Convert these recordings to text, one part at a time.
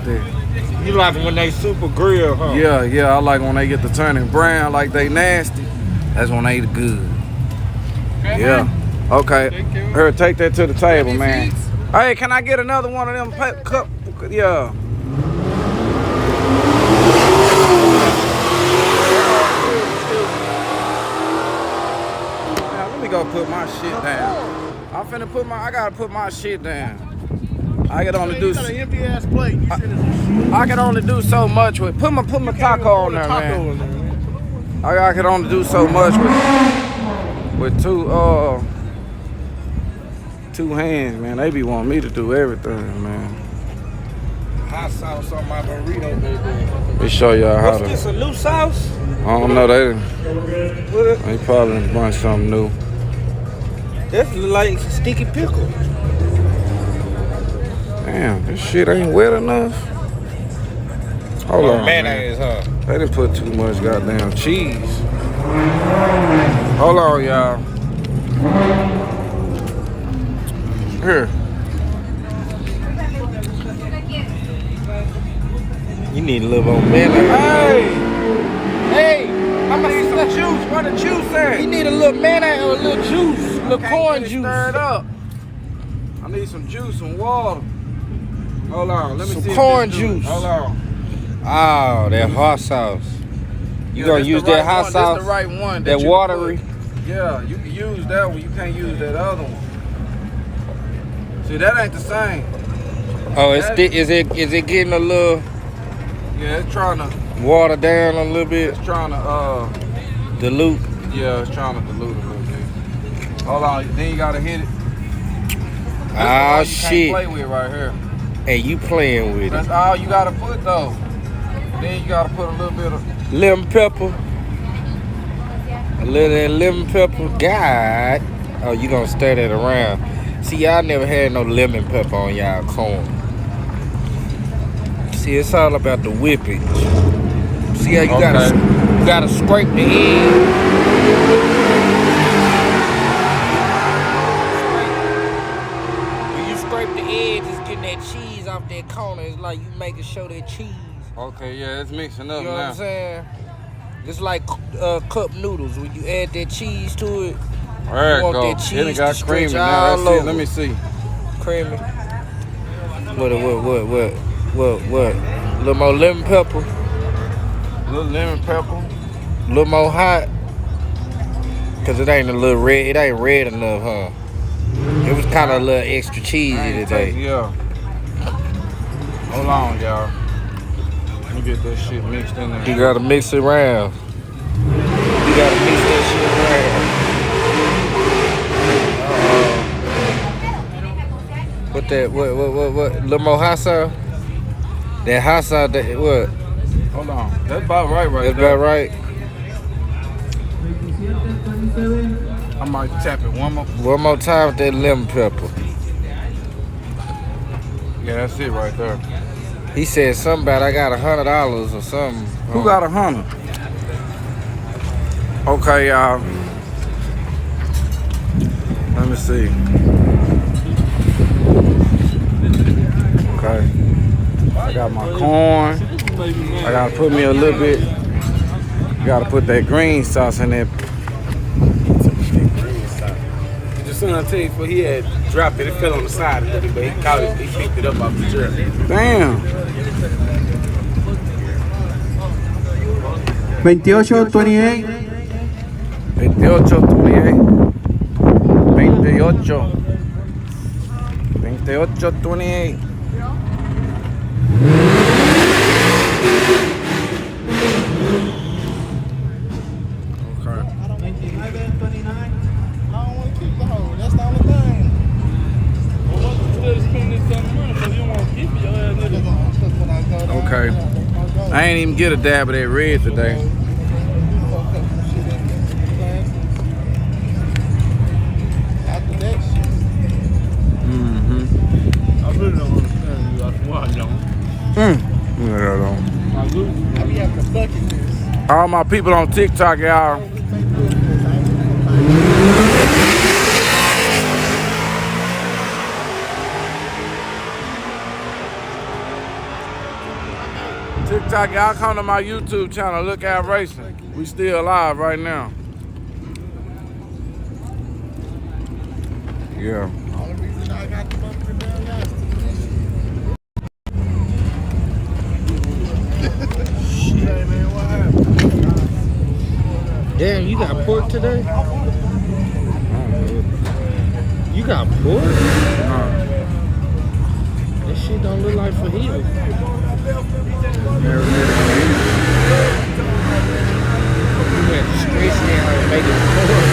that. You like when they super grill, huh? Yeah, I like when they get to turning brown like they nasty. That's when they good. Okay, yeah. Man. Okay. Here, take that to the table, man. Hey, can I get another one of them cup? Yeah. Now, let me go put my shit down. I gotta put my shit down. I can only do. An empty ass plate. I can only do so much with. Put my taco on there, man. I can only do so much with two hands, man. They be wanting me to do everything, man. Hot sauce on my burrito, baby. Let me show y'all how to. What's this, a new sauce? I don't know. They probably done brought something new. That's like sticky pickle. Damn, this shit ain't wet enough. Hold on, mayonnaise, man. Huh? They didn't put too much goddamn cheese. Hold on, y'all. Here. You need a little more mayonnaise. Hey, I'm gonna need some juice. Where the juice at? You need a little mayonnaise or a little juice, a little corn juice. Stir it up. I need some juice, some water. Hold on, let me see. Some corn juice. Hold on. Oh, that hot sauce. You gonna use that hot sauce? That's the right one. That watery. Yeah, you can use that one. You can't use that other one. See, that ain't the same. Oh, is it getting a little? Yeah, it's trying to water down a little bit. It's trying to dilute. Yeah, it's trying to dilute a little bit. Hold on, then you gotta hit it. Ah, shit. Play with right here. Hey, you playing with That's all you gotta put though. Then you gotta put a little bit of lemon pepper. A little of that lemon pepper. God. Oh, you gonna stir that around. See, y'all never had no lemon pepper on y'all corn. See, it's all about the whippage. See how you gotta scrape the end. When you scrape the edge, it's getting that cheese off that corner. It's like you making sure that cheese. Okay, yeah, it's mixing up now. You know what I'm saying? It's like cup noodles. When you add that cheese to it, there you want go. that cheese it got to creamy stretch now. all over. Let me see. Creamy. What? Little more lemon pepper. Little lemon pepper. Little more hot. Cause it ain't a little red. It ain't red enough, huh? It was kind of a little extra cheesy today. Yeah. Hold on, y'all. Let me get that shit mixed in there. You gotta mix it around. You gotta mix that shit around. What that? What? Little more hot sauce? That hot sauce, that what? Hold on. That's about right That's about right. I might tap it one more time with that lemon pepper. Yeah, that's it right there. He said something about I got $100 or something. Who got 100? Okay, y'all. Let me see. Okay. I got my corn. I gotta put me a little bit. You gotta put that green sauce in there. Just son tell you, he had dropped it. It fell on the side a little bit, but he caught it. He picked it up off the jerk. Damn. 28, 28. 28, 28. Okay. I ain't even get a dab of that red today. I really don't understand you. That's why I don't. I be having to bucket this. All my people on TikTok, y'all. TikTok, y'all come to my YouTube channel, Look Out Racing. We still live right now. Yeah. Damn, you got pork today? You got pork? That shit don't look like fajita. You had to stretch it out and make it pork.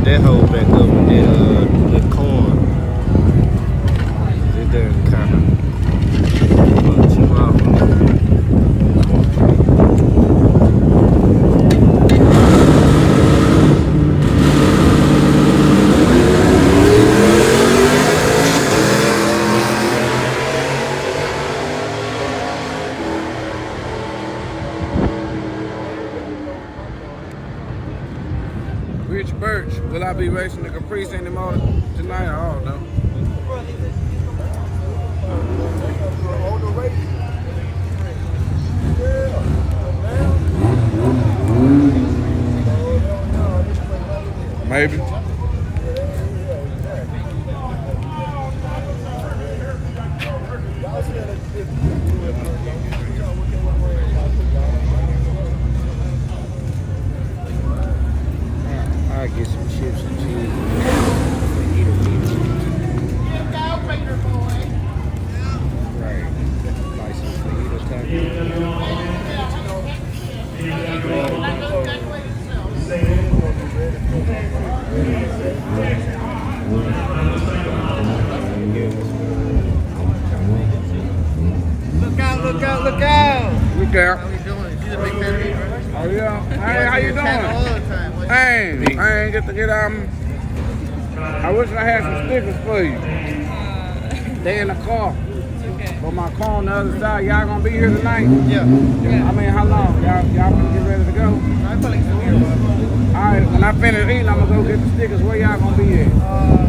That hoe back up with that corn. It doesn't kind of punch you off. Rich Birch, will I be racing the Caprice anymore tonight? I don't know. Maybe. I get some chips and cheese. Right. Like some fajita Look out, look out, look out! Look out. How we doing? She's a big fan of me, right? Oh yeah. Hey, how you All doing? the time. Hey, I ain't get to get I wish I had some stickers for you. They in the car. Okay. But my car on the other side. Y'all gonna be here tonight? Yeah. I mean, how long? Y'all gonna get ready to go? I'm probably still here. Alright, when I finish eating, I'm gonna go get the stickers. Where y'all gonna be at?